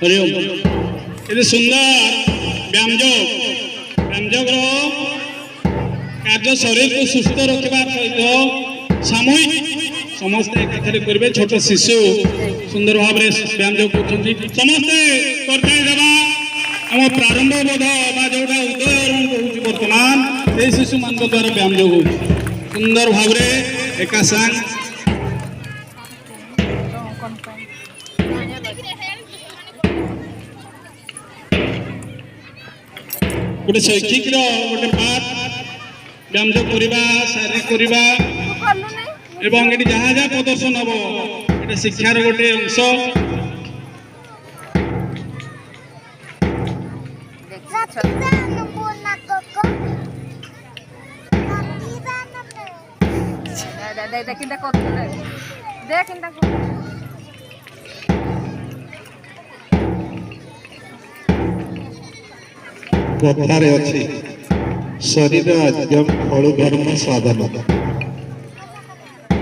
हरिओम ये सुंदर व्यायामयोग कार्य शरीर को सुस्थ रखा सहित सामूहिक समस्ते एकाथरे करेंगे। छोट शिशु सुंदर भाव में व्यायामयोग कर समस्ते आम प्रारंभ बोध जोटा उदय बर्तमान ये शिशु मान द्वारा व्यायामयोग हो सुंदर भाव में एका सांग गोटे शैक्षिक गोटे पाठ व्यायाम करवा शारीरिक करवा एवं ये जहाँ जहाँ प्रदर्शन हम ये शिक्षार गोटे अंश कथारे अच्छी शरीर आद्यम फल धर्म साधन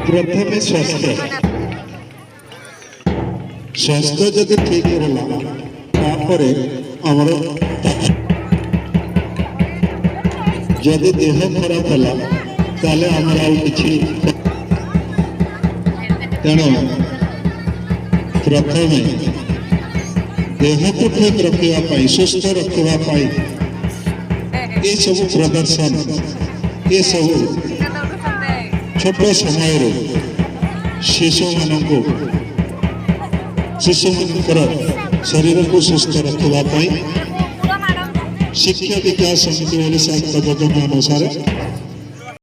प्रथम स्वास्थ्य स्वास्थ्य जदि ठीक है आमर जदि देह खराब है ताले आमर आउ तेणु प्रथम देह को ठीक रखापी सुस्थ रखापी ये सब प्रदर्शन ये सब छोट समय शिशु मान शरीर को सुस्थ रखापी शिक्षा विकास समिति ओडिशा योजना अनुसार